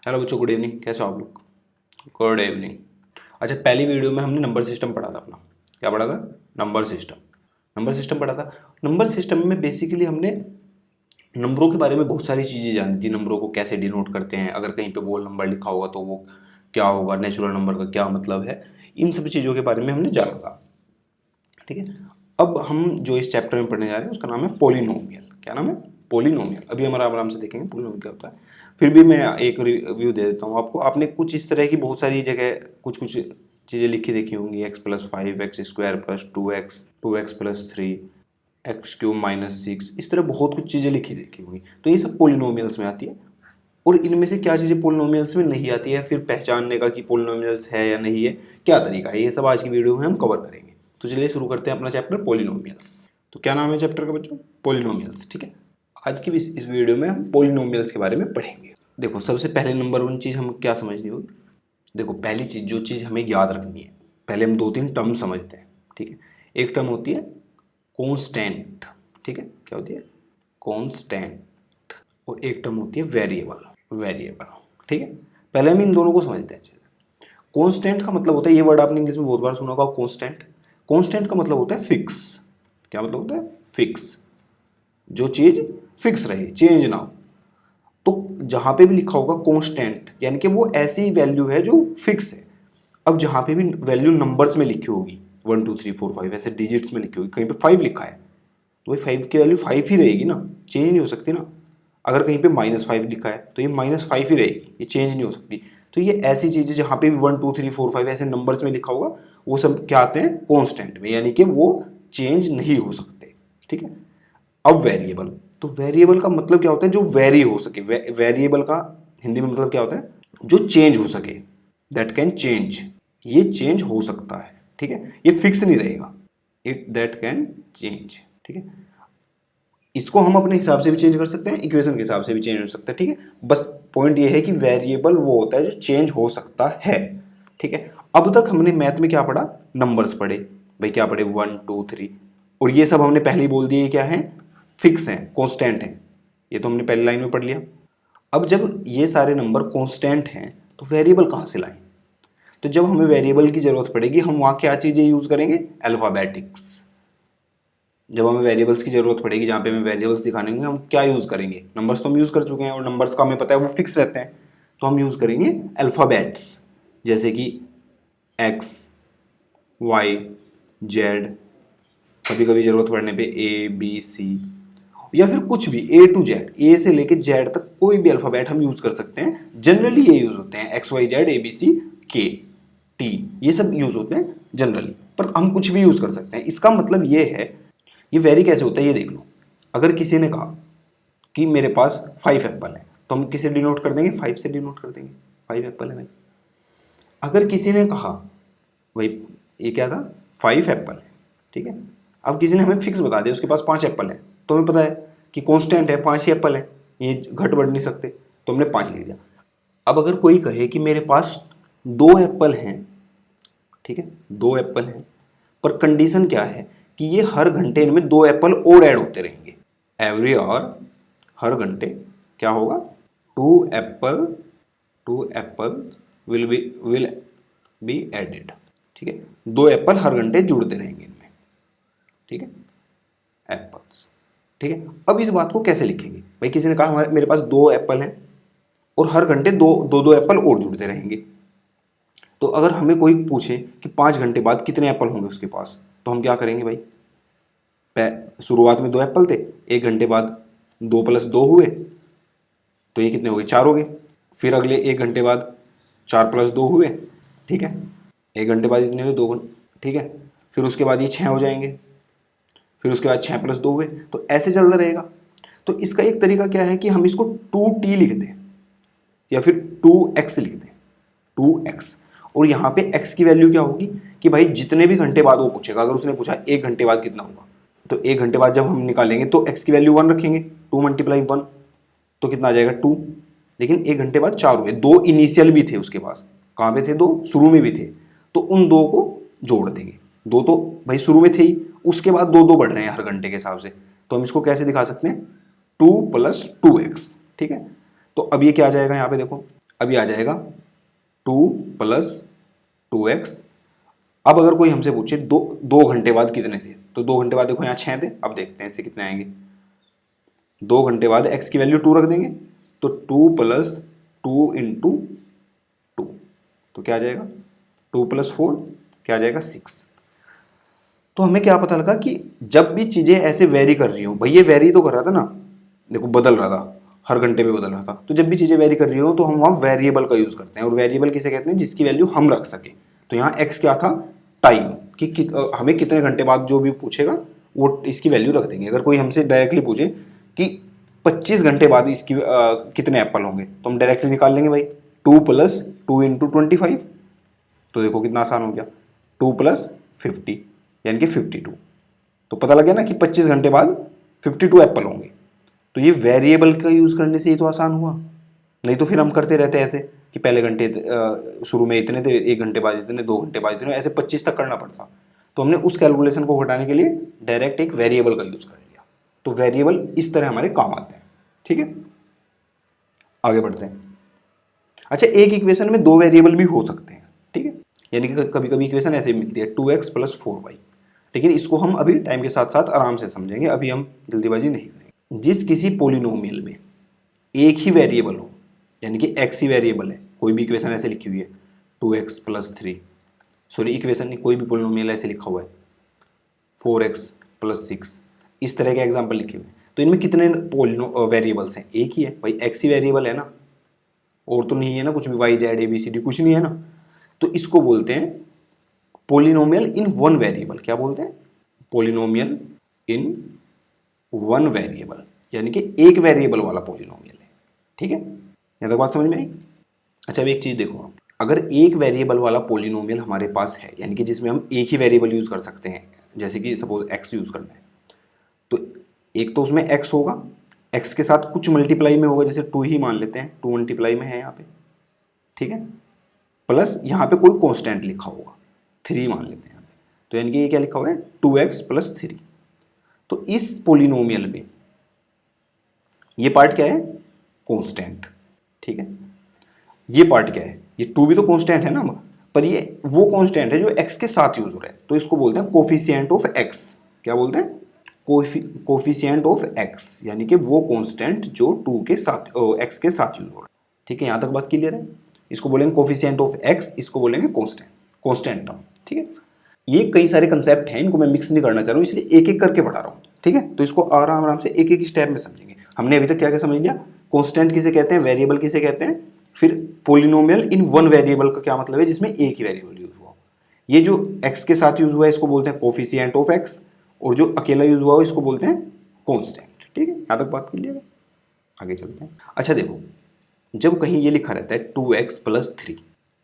Hello बच्चों, good evening. कैसे हो आप लोग? Good evening. अच्छा, पहली वीडियो में हमने नंबर सिस्टम पढ़ा था अपना। क्या पढ़ा था? नंबर सिस्टम पढ़ा था। नंबर सिस्टम में बेसिकली हमने नंबरों के बारे में बहुत सारी चीज़ें जानी थी। नंबरों को कैसे डिनोट करते हैं, अगर कहीं पे बोल नंबर लिखा होगा तो वो क्या होगा, नेचुरल नंबर का क्या मतलब है, इन सब चीज़ों के बारे में हमने जाना था। ठीक है। अब हम जो इस चैप्टर में पढ़ने जा रहे हैं उसका नाम है पोलिनोमियल। क्या नाम है? पोलिनोमियल। अभी हम आराम से देखेंगे पोलिनोमियल क्या होता है। फिर भी मैं एक रिव्यू दे देता हूँ आपको। आपने कुछ इस तरह की बहुत सारी जगह कुछ कुछ चीज़ें लिखी देखी होंगी। x+5, x² + 2x, 2x+3, x³ - 6, इस तरह बहुत कुछ चीज़ें लिखी देखी होंगी। तो ये सब पोलिनोमियल्स में आती है। और इनमें से क्या चीज़ें पोलिनोमियल्स में नहीं आती है, फिर पहचानने का कि पोलिनोमियल्स है या नहीं है, क्या तरीका है, ये सब आज की वीडियो में हम कवर करेंगे। तो चलिए शुरू करते हैं अपना चैप्टर पोलिनोमियल्स। तो क्या नाम है चैप्टर का बच्चों? पोलिनोमियल्स। ठीक है। आज की इस वीडियो में हम पोलिनोमियल्स के बारे में पढ़ेंगे। देखो, सबसे पहले नंबर वन चीज़ हम क्या समझनी होगी। देखो, पहली चीज़ जो चीज़ हमें याद रखनी है, पहले हम 2-3 टर्म समझते हैं। ठीक है। एक टर्म होती है कॉन्स्टेंट। ठीक है। क्या होती है? कॉन्स्टेंट। और एक टर्म होती है वेरिएबल। ठीक है। पहले हम इन दोनों को समझते हैं। कॉन्स्टेंट का मतलब होता है, ये वर्ड आपने इंग्लिश में बहुत बार सुना होगा, कॉन्स्टेंट का मतलब होता है फिक्स। क्या मतलब होता है? फिक्स। जो चीज फिक्स रहे, चेंज ना हो। तो जहां पे भी लिखा होगा कॉन्स्टेंट, यानी कि वो ऐसी वैल्यू है जो फिक्स है। अब जहां पे भी वैल्यू नंबर्स में लिखी होगी, 1 2 3 4 5 ऐसे डिजिट्स में लिखी होगी, कहीं पे 5 लिखा है तो भाई 5 की वैल्यू 5 ही रहेगी ना, चेंज नहीं हो सकती ना। अगर कहीं पे -5 लिखा है तो ये -5 ही रहेगी, ये चेंज नहीं हो सकती। तो ये ऐसी चीज़ें जहाँ पे भी 1 2 3 4 5 ऐसे नंबर्स में लिखा होगा, वो सब क्या आते हैं? कॉन्स्टेंट में, यानी कि वो चेंज नहीं हो सकते। ठीक है। अब वेरिएबल, तो वेरिएबल का मतलब क्या होता है? जो वेरी हो सके। वेरिएबल का हिंदी में मतलब क्या होता है? जो चेंज हो सके, दैट कैन चेंज। ये चेंज हो सकता है। ठीक है। ये फिक्स नहीं रहेगा, इट दैट कैन चेंज। ठीक है। इसको हम अपने हिसाब से भी चेंज कर सकते हैं, इक्वेशन के हिसाब से भी चेंज हो सकता है। ठीक है। बस पॉइंट ये है कि वेरिएबल वो होता है जो चेंज हो सकता है। ठीक है। अब तक हमने मैथ में क्या पढ़ा? नंबर्स पढ़े। भाई क्या पढ़े? 1 2 3। और ये सब हमने पहले ही बोल दिया क्या है? फिक्स हैं, कॉन्स्टेंट हैं। ये तो हमने पहली लाइन में पढ़ लिया। अब जब ये सारे नंबर कॉन्स्टेंट हैं तो वेरिएबल कहाँ से लाएं? तो जब हमें वेरिएबल की जरूरत पड़ेगी, हम वहां क्या चीजें यूज करेंगे? अल्फाबेटिक्स। जब हमें वेरिएबल्स की जरूरत पड़ेगी, जहाँ पे हमें वेरिएबल्स दिखाने होंगे, हम क्या यूज़ करेंगे? नंबर्स तो हम यूज़ कर चुके हैं और नंबर्स का हमें पता है वो फिक्स रहते हैं। तो हम यूज़ करेंगे अल्फ़ाबेट्स, जैसे कि एक्स, वाई, जेड, कभी कभी ज़रूरत पड़ने पे ए बी सी, या फिर कुछ भी ए टू जेड, ए से लेके जेड तक कोई भी अल्फ़ाबेट हम यूज़ कर सकते हैं। जनरली ये यूज़ होते हैं X Y Z A B C K T, ये सब यूज़ होते हैं जनरली। पर हम कुछ भी यूज़ कर सकते हैं। इसका मतलब ये है, ये वेरी कैसे होता है ये देख लो। अगर किसी ने कहा कि मेरे पास 5 एप्पल है, तो हम किसे डिनोट कर देंगे? 5 से डिनोट कर देंगे, 5 एप्पल है भाई। अगर किसी ने कहा भाई ये क्या था? 5 एप्पल है। ठीक है। अब किसी ने हमें फिक्स बता दिया उसके पास 5 एप्पल है, तो हमें पता है कि कॉन्स्टेंट है, 5 ही एप्पल है, ये घट बढ़ नहीं सकते, तो हमने 5 लिख दिया। अब अगर कोई कहे कि मेरे पास 2 एप्पल हैं, ठीक है, 2 एप्पल हैं, पर कंडीशन क्या है कि ये हर घंटे इनमें 2 एप्पल और ऐड होते रहेंगे। एवरी आवर, हर घंटे क्या होगा? 2 apple, 2 apple will be added. ठीक है। 2 एप्पल हर घंटे जुड़ते रहेंगे इनमें। ठीक है। एप्पल्स। ठीक है। अब इस बात को कैसे लिखेंगे? भाई किसी ने कहा मेरे पास 2 एप्पल हैं और हर घंटे दो एप्पल और जुड़ते रहेंगे। तो अगर हमें कोई पूछे कि 5 घंटे बाद कितने एप्पल होंगे उसके पास, तो हम क्या करेंगे भाई? शुरुआत में 2 एप्पल थे, 1 घंटे बाद 2 + 2 हुए, तो ये कितने हो गए? 4 हो गए। फिर अगले 1 घंटे बाद 4 + 2 हुए। ठीक है। 1 घंटे बाद इतने हुए? 2 घंटे। ठीक है। फिर उसके बाद ये 6 हो जाएंगे। फिर उसके बाद 6 + 2 हुए, तो ऐसे चलता रहेगा। तो इसका एक तरीका क्या है कि हम इसको 2t लिख दें या फिर 2x लिख दें, 2x। और यहाँ पे x की वैल्यू क्या होगी कि भाई जितने भी घंटे बाद वो पूछेगा, अगर उसने पूछा 1 घंटे बाद कितना होगा, तो 1 घंटे बाद जब हम निकालेंगे तो x की वैल्यू 1 रखेंगे, 2 × 1 तो कितना आ जाएगा? 2। लेकिन 1 घंटे बाद 4 हुए, 2 इनिशियल भी थे उसके पास। कहाँ पे थे? 2 शुरू में भी थे, तो उन 2 को जोड़ देंगे। 2 तो भाई शुरू में थे ही, उसके बाद 2 बढ़ रहे हैं हर घंटे के हिसाब से, तो हम इसको कैसे दिखा सकते हैं? 2 + 2x। ठीक है। तो अब ये क्या आ जाएगा यहाँ पे देखो, अभी आ जाएगा 2 + 2x। अब अगर कोई हमसे पूछे 2 घंटे बाद कितने थे, तो 2 घंटे बाद देखो यहाँ 6 थे, अब देखते हैं इससे कितने आएंगे। 2 घंटे बाद x की वैल्यू 2 रख देंगे, तो 2 + 2 × 2, तो क्या आ जाएगा 2 + 4 क्या आ जाएगा 6। तो हमें क्या पता लगा कि जब भी चीज़ें ऐसे वेरी कर रही हो, भाई ये वेरी तो कर रहा था ना, देखो बदल रहा था, हर घंटे पे बदल रहा था, तो जब भी चीज़ें वेरी कर रही हो तो हम वहाँ वेरिएबल का यूज़ करते हैं। और वेरिएबल किसे कहते हैं, जिसकी वैल्यू हम रख सकें। तो यहाँ x क्या था, टाइम, कि हमें कितने घंटे बाद जो भी पूछेगा वो इसकी वैल्यू रख देंगे। अगर कोई हमसे डायरेक्टली पूछे कि 25 घंटे बाद इसकी कितने एप्पल होंगे, तो हम डायरेक्टली निकाल लेंगे भाई 2 + 2 × 25। तो देखो कितना आसान हो गया, 2 + 50 यानी कि 52। तो पता लग गया ना कि 25 घंटे बाद 52 एप्पल होंगे। तो ये वेरिएबल का यूज़ करने से ही तो आसान हुआ, नहीं तो फिर हम करते रहते ऐसे कि पहले घंटे शुरू में इतने थे, 1 घंटे बाद इतने, 2 घंटे बाद इतने, ऐसे 25 तक करना पड़ता। तो हमने उस कैलकुलेशन को घटाने के लिए डायरेक्ट एक वेरिएबल का यूज़ कर लिया। तो वेरिएबल इस तरह हमारे काम आते हैं। ठीक है, आगे बढ़ते हैं। अच्छा, एक इक्वेशन में 2 वेरिएबल भी हो सकते हैं। ठीक है, यानी कि कभी कभी इक्वेशन ऐसे मिलती है 2x + 4y। लेकिन इसको हम अभी टाइम के साथ साथ आराम से समझेंगे, अभी हम जल्दीबाजी नहीं करेंगे। जिस किसी पोलिनोमियल में एक ही वेरिएबल हो, यानी कि x ही वेरिएबल है, कोई भी इक्वेशन ऐसे लिखी हुई है 2x + 3, सॉरी इक्वेशन नहीं, कोई भी पोलिनोमियल ऐसे लिखा हुआ है 4x + 6, इस तरह के एग्जाम्पल लिखे हुए हैं, तो इनमें कितने वेरिएबल्स हैं, एक ही है भाई, x ही वेरिएबल है ना, और तो नहीं है ना कुछ भी, y z ABCD कुछ नहीं है ना। तो इसको बोलते हैं पोलिनोमियल इन वन वेरिएबल। क्या बोलते हैं, पोलिनोमियल इन वन वेरिएबल, यानी कि एक वेरिएबल वाला पोलिनोमियल है। ठीक है, यहाँ तक बात समझ में आई। अच्छा, अब एक चीज़ देखो आप, अगर एक वेरिएबल वाला पोलिनोमियल हमारे पास है, यानी कि जिसमें हम एक ही वेरिएबल यूज़ कर सकते हैं, जैसे कि सपोज x यूज़ करना है, तो एक तो उसमें x होगा, x के साथ कुछ मल्टीप्लाई में होगा, जैसे 2 ही मान लेते हैं, 2 मल्टीप्लाई में है यहाँ पे। ठीक है, प्लस यहाँ पे कोई कांस्टेंट लिखा होगा, 3 मान लेते हैं यहाँ पे, तो यानी कि ये क्या लिखा हुआ है 2x + 3। तो इस पोलिनोमियल में ये पार्ट क्या है, कांस्टेंट। ठीक है, ये पार्ट क्या है, ये 2 भी तो कांस्टेंट है ना, पर ये वो कांस्टेंट है जो x के साथ यूज हो रहा है, तो इसको बोलते हैं कोफिशिएंट ऑफ x। क्या बोलते हैं, कोफिशिएंट ऑफ x, यानी कि वो कांस्टेंट जो 2 के साथ x के साथ यूज हो रहा है। ठीक है, यहाँ तक बात क्लियर है। इसको बोलेंगे कोफिशिएंट ऑफ x, इसको बोलेंगे कांस्टेंट टर्म। ठीक है, ये कई सारे कंसेप्ट हैं, इनको मैं मिक्स नहीं करना चाह रहा हूँ, इसलिए एक एक करके पढ़ा रहा हूँ। ठीक है, तो इसको आराम आराम से एक एक स्टेप में समझेंगे। हमने अभी तक क्या क्या समझ लिया, कांस्टेंट किसे कहते हैं, वेरिएबल किसे कहते हैं, फिर पोलिनोमियल इन वन वेरिएबल का क्या मतलब है, जिसमें एक ही वेरिएबल यूज हुआ। ये जो x के साथ यूज हुआ है इसको बोलते हैं कोफिशिएंट ऑफ x, और जो अकेला यूज हुआ है इसको बोलते हैं कांस्टेंट। ठीक है, यहाँ तक बात क्लियर है, आगे चलते हैं। अच्छा देखो, जब कहीं ये लिखा रहता है 2x + 3,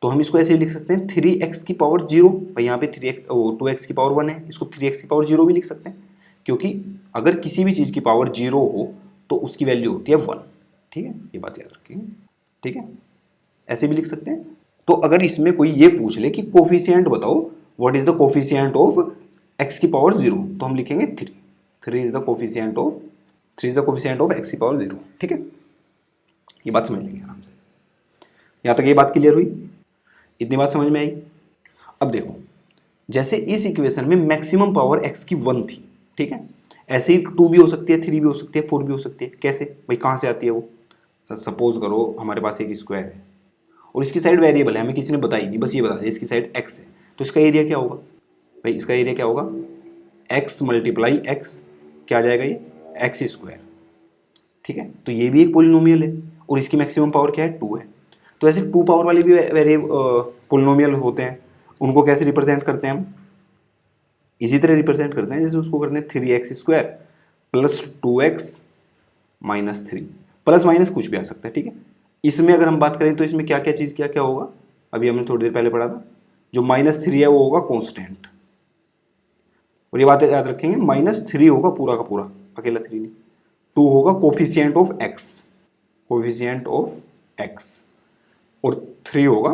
तो हम इसको ऐसे लिख सकते हैं 3x की पावर 0, भाई यहाँ पे 2x की पावर 1 है, इसको 3x की पावर 0 भी लिख सकते हैं, क्योंकि अगर किसी भी चीज़ की पावर 0 हो तो उसकी वैल्यू होती है 1। ठीक है, ये बात याद रखेंगे। ठीक है, ऐसे भी लिख सकते हैं। तो अगर इसमें कोई ये पूछ ले कि कोफिशिएंट बताओ, what is the coefficient of x की पावर 0, तो हम लिखेंगे 3 is the coefficient of x की पावर 0। ठीक है, ये बात समझ लेंगे आराम से। यहाँ तक ये बात क्लियर हुई, इतनी बात समझ में आई। अब देखो, जैसे इस इक्वेशन में मैक्सिमम पावर x की 1 थी, ठीक है, ऐसे ही 2 भी हो सकती है, 3 भी हो सकती है, 4 भी हो सकती है। कैसे भाई, कहाँ से आती है वो, सपोज करो हमारे पास एक स्क्वायर है और इसकी साइड वेरिएबल है, हमें किसी ने बताई नहीं, बस ये बता दिया इसकी साइड x है, तो इसका एरिया क्या होगा भाई, इसका एरिया क्या होगा, x × x, क्या आ जाएगा ये x²। ठीक है, तो ये भी एक पोलिनोमियल है और इसकी मैक्सिमम पावर क्या है, 2 है। तो ऐसे 2 पावर वाले भी पोलिनोमियल होते हैं, उनको कैसे रिप्रेजेंट करते हैं हम, इसी तरह रिप्रेजेंट करते हैं जैसे उसको करते हैं 3x² + 2x - 3, प्लस माइनस कुछ भी आ सकता है। ठीक है, इसमें अगर हम बात करें तो इसमें क्या क्या चीज़ क्या क्या होगा, अभी हमने थोड़ी देर पहले पढ़ा था, जो -3 है वो होगा कांस्टेंट, और ये बात याद रखेंगे, -3 होगा पूरा का पूरा, अकेला 3 नहीं। 2 होगा कोफिशिएंट ऑफ x, और 3 होगा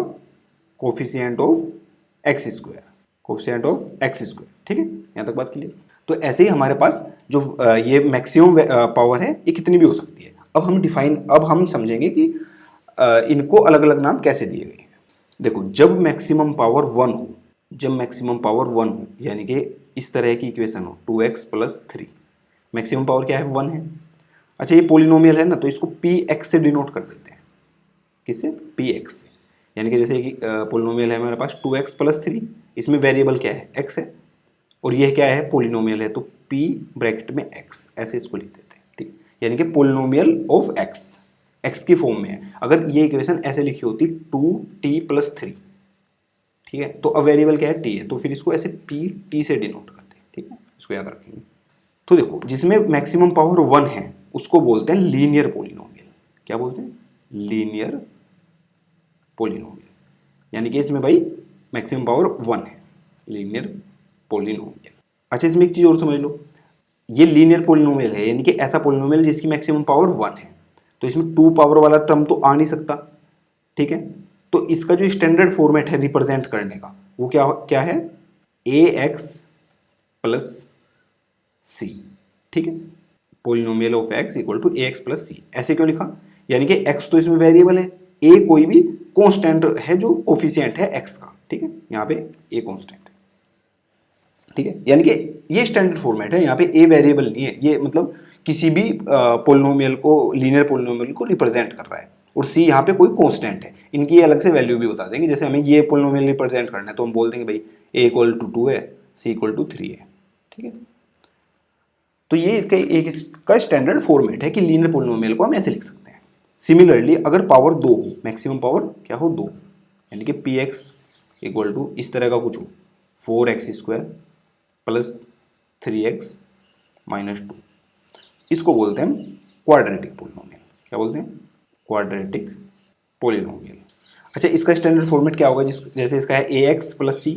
कोफिशिएंट ऑफ x²। ठीक है, यहाँ तक बात क्लियर। तो ऐसे ही हमारे पास जो ये मैक्सिमम पावर है, ये कितनी भी हो सकती है। अब हम समझेंगे कि इनको अलग अलग नाम कैसे दिए गए हैं। देखो, जब मैक्सिमम पावर 1 हो, जब मैक्सिमम पावर 1 हो, यानी कि इस तरह की इक्वेशन हो 2x + 3, मैक्सिमम पावर क्या है 1 है। अच्छा, ये पोलिनोमियल है ना, तो इसको px से डिनोट कर देते हैं। किससे? px से। यानी कि जैसे कि पोलिनोमियल है हमारे पास 2x + 3, इसमें वेरिएबल क्या है? x है, और यह क्या है? पोलिनोमियल है, तो p ब्रैकेट में x, ऐसे इसको लिख देते हैं। ठीक, यानी कि पोलिनोमियल ऑफ x की फॉर्म में है। अगर ये इक्वेशन ऐसे लिखी होती 2t + 3, ठीक है, तो अब वेरिएबल क्या है? t है, तो फिर इसको ऐसे pt से डिनोट करते हैं। ठीक है, इसको याद रखेंगे। तो देखो, जिसमें मैक्सिमम पावर 1 है उसको बोलते हैं लीनियर पोलिनोमियल। क्या बोलते हैं? Linear polynomial. यानी कि इसमें भाई मैक्सिमम पावर 1 है, लीनियर पोलिनोमियल। अच्छा, इसमें एक चीज़ और समझ लो, ये लीनियर पोलिनोमियल है, यानी कि ऐसा पोलिनोमियल जिसकी मैक्सिमम पावर 1 है, तो इसमें 2 पावर वाला टर्म तो आ नहीं सकता। ठीक है, तो इसका जो स्टैंडर्ड फॉर्मेट है रिप्रेजेंट करने का, वो क्या क्या है? ax + c। ठीक है, polynomial of x = ax + c। ऐसे क्यों लिखा? यानी कि x तो इसमें वेरिएबल है, a कोई भी कांस्टेंट है जो कोफिशिएंट है x का। ठीक है, यहाँ पे a कांस्टेंट है। ठीक है, यानी कि ये स्टैंडर्ड फॉर्मेट है, यहाँ पे a वेरिएबल नहीं है, ये मतलब किसी भी पोलिनोमियल को, लीनियर पोलिनोमियल को रिप्रेजेंट कर रहा है, और c यहाँ पे कोई कांस्टेंट है। इनकी अलग से वैल्यू भी बता देंगे। जैसे हमें ये पोलिनोमियल रिप्रेजेंट करना है तो हम बोल देंगे भाई a = 2 है, c = 3 है। ठीक है, तो ये इसका एक इसका स्टैंडर्ड फॉर्मेट है कि लीनियर पोलिनोमियल को हम ऐसे लिख सकते हैं। सिमिलरली अगर पावर 2 हो, मैक्सिमम पावर क्या हो? 2, यानी कि px = इस तरह का कुछ हो 4x² + 3x - 2, इसको बोलते हैं हम क्वाड्रेटिक पोलिनोमियल। क्या बोलते हैं? Quadratic polynomial. अच्छा, इसका स्टैंडर्ड फॉर्मेट क्या होगा? जैसे इसका है ax + c,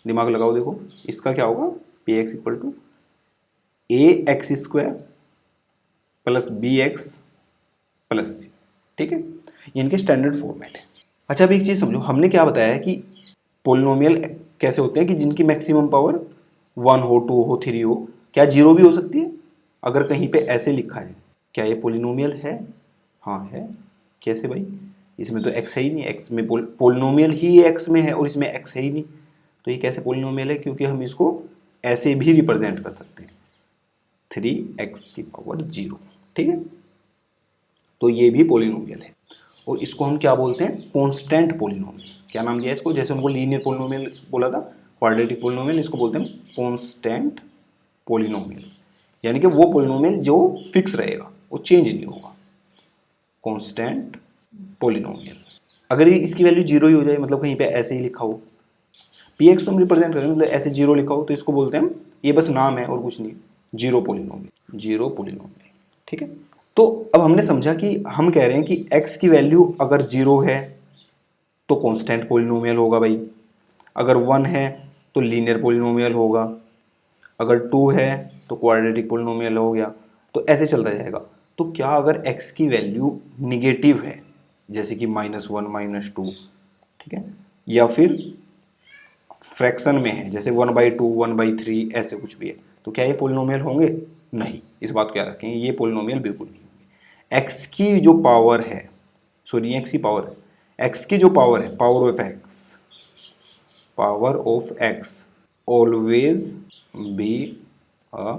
दिमाग लगाओ, देखो इसका क्या होगा? px = ax² + bx + c। ठीक है, ये इनके स्टैंडर्ड फॉर्मेट है। अच्छा, अब एक चीज़ समझो, हमने क्या बताया कि पोलिनोमियल कैसे होते हैं कि जिनकी मैक्सिमम पावर 1 हो, 2 हो, 3 हो, क्या 0 भी हो सकती है? अगर कहीं पे ऐसे लिखा है, क्या ये पोलिनोमियल है? हाँ है। कैसे भाई? इसमें तो x है ही नहीं, x में पोलिनोमियल ही x में है और इसमें x है ही नहीं, तो ये कैसे पोलिनोमियल है? क्योंकि हम इसको ऐसे भी रिप्रेजेंट कर सकते हैं 3x⁻0। ठीक है, तो ये भी पोलिनोमियल है, और इसको हम क्या बोलते हैं? Constant polynomial. क्या नाम दिया इसको? जैसे उनको लीनियर पोलिनोमियल बोला था, क्वाड्रेटिक पोलिनोमियल, इसको बोलते हैं कांस्टेंट पोलिनोमियल। यानी कि वो पोलिनोमियल जो फिक्स रहेगा, वो चेंज नहीं होगा, कांस्टेंट पोलिनोमियल। अगर ये इसकी वैल्यू 0 ही हो जाए, मतलब कहीं पे ऐसे ही लिखा हो, px तो हम रिप्रेजेंट करें, मतलब ऐसे 0 लिखा हो, तो इसको बोलते हैं हम, ये बस नाम है और कुछ नहीं, जीरो पोलिनोमियल। ठीक है, तो अब हमने समझा कि हम कह रहे हैं कि x की वैल्यू अगर 0 है तो कांस्टेंट पोलिनोमियल होगा भाई, अगर 1 है तो लीनियर पोलिनोमियल होगा, अगर 2 है तो क्वाड्रेटिक पोलिनोमियल हो गया, तो ऐसे चलता जाएगा। तो क्या अगर x की वैल्यू निगेटिव है, जैसे कि -1 -2, ठीक है, या फिर फ्रैक्शन में है, जैसे 1/2 1/3, ऐसे कुछ भी है, तो क्या ये पोलिनोमियल होंगे? नहीं, इस बात को याद रखेंगे, ये पोलिनोमियल बिल्कुल नहीं होंगे। x की जो पावर है, सॉरी x की पावर है, x की जो पावर है, power of x always be a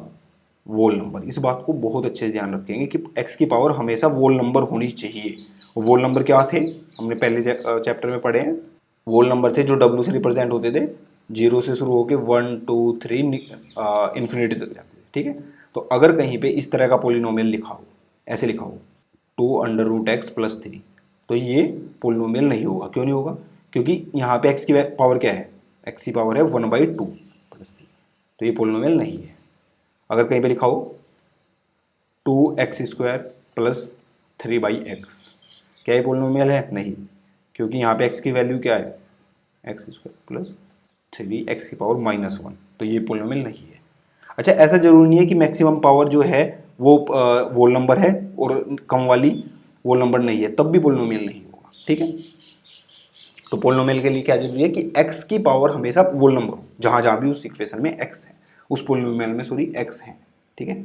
whole number. इस बात को बहुत अच्छे से ध्यान रखेंगे कि x की पावर हमेशा वोल नंबर होनी चाहिए। वोल नंबर क्या थे? हमने पहले चैप्टर में पढ़े हैं। वोल नंबर थे जो W से रिप्रेजेंट होते थे, 0 से शुरू होकर 1 2 3 इन्फिनिटी तक जाते थे। ठीक है, तो अगर कहीं पे इस तरह का पोलिनोमियल लिखा हो, ऐसे लिखा हो 2√x + 3, तो ये पोलिनोमियल नहीं होगा। क्यों नहीं होगा? क्योंकि यहाँ पे x की पावर क्या है? x की पावर है 1/2 + 3, तो ये पोलिनोमियल नहीं है। अगर कहीं पे लिखा हो 2x² + 3/x, क्या ये पोलिनोमियल है? नहीं, क्योंकि यहाँ पे x की वैल्यू क्या है? x² + 3x⁻1, तो ये पोलिनोमियल नहीं है। अच्छा, ऐसा जरूरी नहीं है कि मैक्सिमम पावर जो है वो वोल नंबर है और कम वाली वोल नंबर नहीं है, तब भी पोलिनोमियल नहीं होगा। ठीक है, तो पोलिनोमियल के लिए क्या जरूरी है कि x की पावर हमेशा वोल नंबर हो, जहाँ जहाँ भी उस इक्वेशन में x है, उस पोलिनोमियल में सॉरी x है। ठीक है,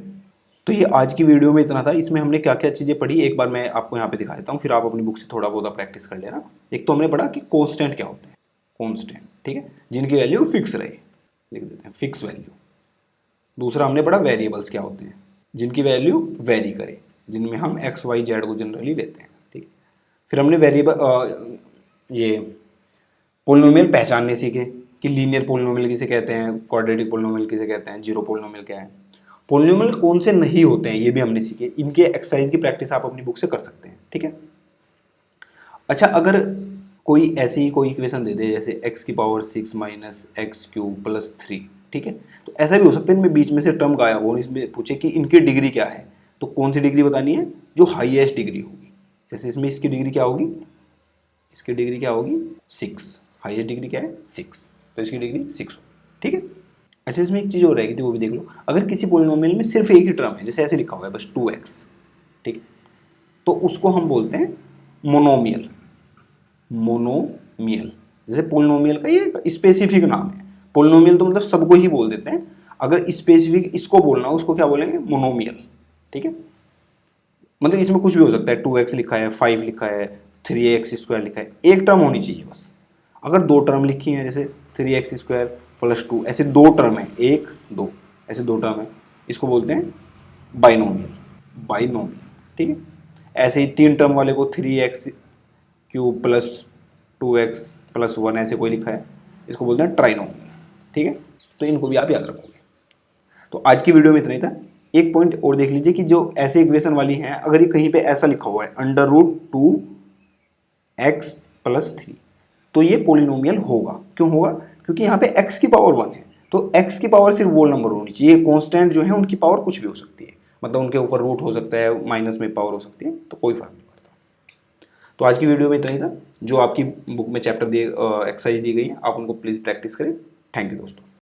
तो ये आज की वीडियो में इतना था। इसमें हमने क्या क्या चीज़ें पढ़ी एक बार मैं आपको यहाँ पे दिखा देता हूँ, फिर आप अपनी बुक से थोड़ा बहुत प्रैक्टिस कर लेना। एक तो हमने पढ़ा कि कॉन्स्टेंट क्या होते हैं, कॉन्स्टेंट, ठीक है, जिनकी वैल्यू फिक्स रहे, लिख देते हैं फिक्स वैल्यू। दूसरा हमने पढ़ा वेरिएबल्स क्या होते हैं, जिनकी वैल्यू वेरी करे, जिनमें हम एक्स वाई जेड को जनरली लेते हैं, ठीक है। फिर हमने वेरिएबल ये पोलिनोमियल पहचानने सीखे कि लीनियर पोलिनोमियल किसे कहते हैं, क्वाड्रेटिक पोलिनोमियल किसे कहते हैं, जीरो पोलिनोमियल क्या है, पोलिनोमियल कौन से नहीं होते हैं ये भी हमने सीखे। इनके एक्सरसाइज की प्रैक्टिस आप अपनी बुक से कर सकते हैं, ठीक है। अच्छा, अगर कोई ऐसी कोई इक्वेशन दे दे जैसे x की power 6 minus x cube plus 3, ठीक है, तो ऐसा भी हो सकता है इनमें बीच में से टर्म गायब हो, इसमें पूछे कि इनकी डिग्री क्या है, तो कौन सी डिग्री बतानी है, जो हाईएस्ट डिग्री होगी। जैसे इसमें इसकी डिग्री क्या होगी, इसकी डिग्री क्या होगी 6, हाईएस्ट डिग्री क्या है 6, तो इसकी डिग्री 6 होगी, ठीक है। अच्छा, इसमें एक चीज़ और रहेगी थी, वो भी देख लो। अगर किसी पोलिनोमियल में सिर्फ एक ही टर्म है, जैसे ऐसे लिखा हुआ है बस 2x, ठीक है, तो उसको हम बोलते हैं मोनोमियल। मोनोमियल जैसे पोलिनोमियल का ये स्पेसिफिक नाम है, पोलिनोमियल तो मतलब सबको ही बोल देते हैं, अगर स्पेसिफिक इसको बोलना उसको क्या बोलेंगे, मोनोमियल, ठीक है। मतलब इसमें कुछ भी हो सकता है, 2x लिखा है, 5 लिखा है, 3x² लिखा है, एक टर्म होनी चाहिए बस। अगर दो टर्म लिखी हैं जैसे 3x² प्लस 2, ऐसे दो टर्म है, 1 2 ऐसे दो टर्म है, इसको बोलते हैं बाइनोमियल, बाइनोमियल, ठीक है। ऐसे ही तीन टर्म वाले को 3x³ प्लस 2x प्लस 1 ऐसे कोई लिखा है, इसको बोलते हैं ट्राइनोमियल, ठीक है। तो इनको भी आप याद रखोगे। तो आज की वीडियो में इतना ही था। एक पॉइंट और देख लीजिए कि जो ऐसे इक्वेशन वाली हैं, अगर ये कहीं पे ऐसा लिखा हुआ है √2x प्लस 3, तो ये पोलिनोमियल होगा। क्यों होगा, क्योंकि यहाँ पे x की पावर 1 है, तो x की पावर सिर्फ वो नंबर होनी चाहिए। कॉन्स्टेंट जो है उनकी पावर कुछ भी हो सकती है, मतलब उनके ऊपर रूट हो सकता है, माइनस में पावर हो सकती है, तो कोई फर्क नहीं पड़ता। तो आज की वीडियो में इतना ही था। जो आपकी बुक में चैप्टर दिए एक्सरसाइज दी गई है, आप उनको प्लीज़ प्रैक्टिस करें। थैंक यू दोस्तों।